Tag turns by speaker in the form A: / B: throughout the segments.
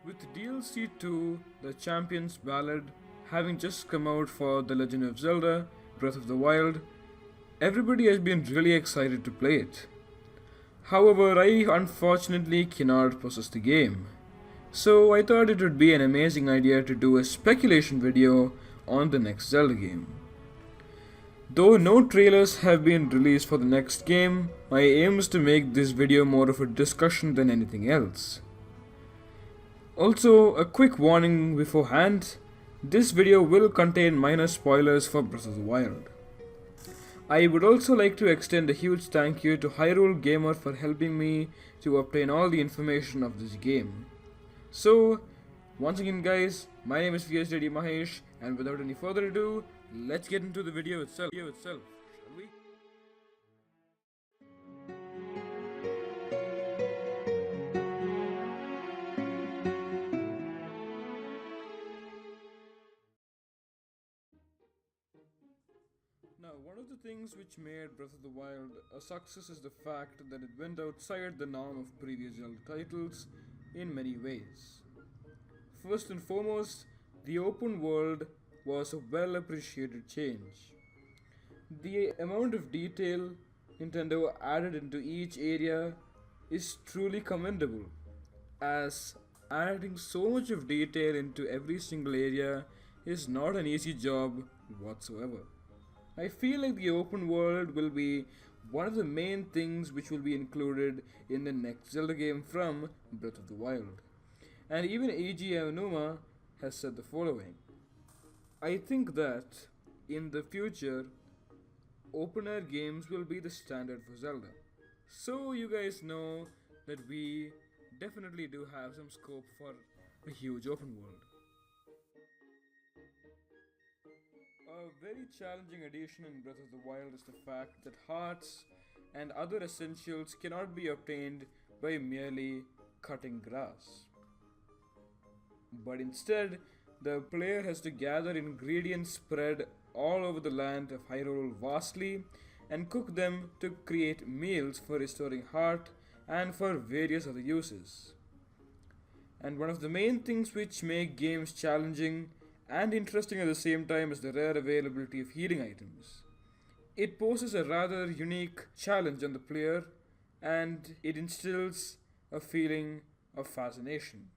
A: With DLC 2, The Champion's Ballad, having just come out for The Legend of Zelda Breath of the Wild, everybody has been really excited to play it. However, I unfortunately cannot possess the game. So I thought it would be an amazing idea to do a speculation video on the next Zelda game. Though no trailers have been released for the next game, my aim is to make this video more of a discussion than anything else. Also, a quick warning beforehand, this video will contain minor spoilers for Breath of the Wild. I would also like to extend a huge thank you to Hyrule Gamer for helping me to obtain all the information of this game. So, once again guys, my name is FierceDeityMahesh, and without any further ado, let's get into the video itself. Shall we? Now, one of the things which made Breath of the Wild a success is the fact that it went outside the norm of previous Zelda titles in many ways. First and foremost, the open world was a well appreciated change. The amount of detail Nintendo added into each area is truly commendable, as adding so much of detail into every single area is not an easy job whatsoever. I feel like the open world will be one of the main things which will be included in the next Zelda game from Breath of the Wild. And even Eiji Aonuma has said the following: I think that in the future, open air games will be the standard for Zelda. So you guys know that we definitely do have some scope for a huge open world. A very challenging addition in Breath of the Wild is the fact that hearts and other essentials cannot be obtained by merely cutting grass. But instead, the player has to gather ingredients spread all over the land of Hyrule vastly and cook them to create meals for restoring heart and for various other uses. And one of the main things which make games challenging and interesting at the same time is the rare availability of healing items. It poses a rather unique challenge on the player, and it instills a feeling of fascination.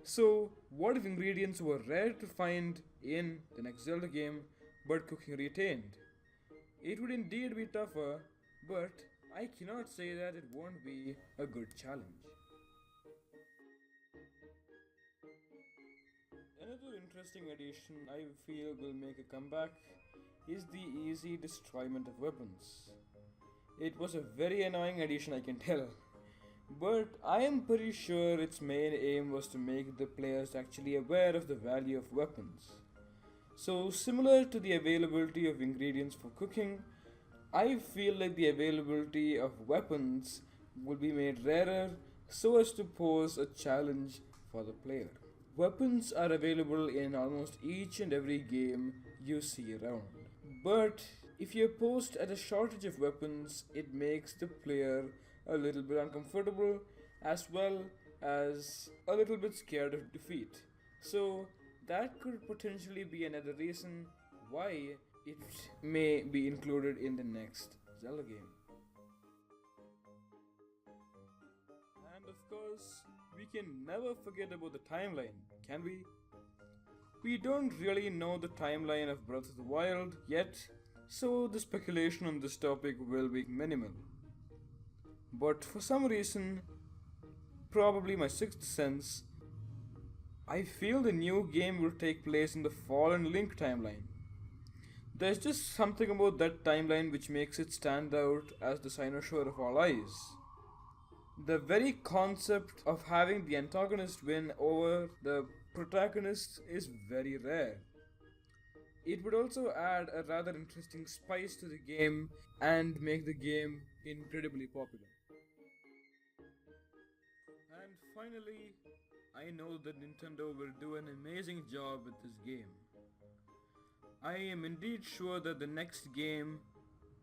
A: So, what if ingredients were rare to find in the next Zelda game, but cooking retained? It would indeed be tougher, but I cannot say that it won't be a good challenge. Another interesting addition I feel will make a comeback is the easy destroyment of weapons. It was a very annoying addition, I can tell, but I am pretty sure its main aim was to make the players actually aware of the value of weapons. So, similar to the availability of ingredients for cooking, I feel like the availability of weapons will be made rarer so as to pose a challenge for the player. Weapons are available in almost each and every game you see around. But if you're posed at a shortage of weapons, it makes the player a little bit uncomfortable as well as a little bit scared of defeat. So that could potentially be another reason why it may be included in the next Zelda game. And of course, we can never forget about the timeline, can we? We don't really know the timeline of Breath of the Wild yet, so the speculation on this topic will be minimal. But for some reason, probably my sixth sense, I feel the new game will take place in the Fallen Link timeline. There's just something about that timeline which makes it stand out as the cynosure of all eyes. The very concept of having the antagonist win over the protagonist is very rare. It would also add a rather interesting spice to the game and make the game incredibly popular. And finally, I know that Nintendo will do an amazing job with this game. I am indeed sure that the next game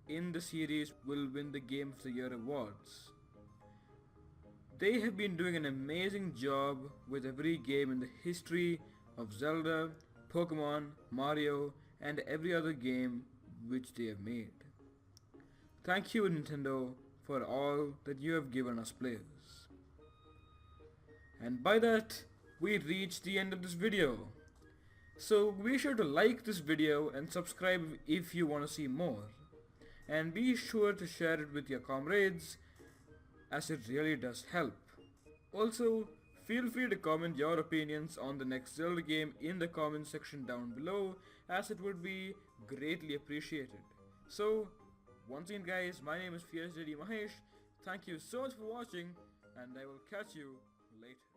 A: in the series will win the Game of the Year awards. They have been doing an amazing job with every game in the history of Zelda, Pokemon, Mario, and every other game which they have made. Thank you, Nintendo, for all that you have given us players. And by that, we reach the end of this video. So be sure to like this video and subscribe if you want to see more. And be sure to share it with your comrades, as it really does help. Also, feel free to comment your opinions on the next Zelda game in the comment section down below, as it would be greatly appreciated. So, once again guys, my name is FierceDeityMahesh. Thank you so much for watching, and I will catch you later.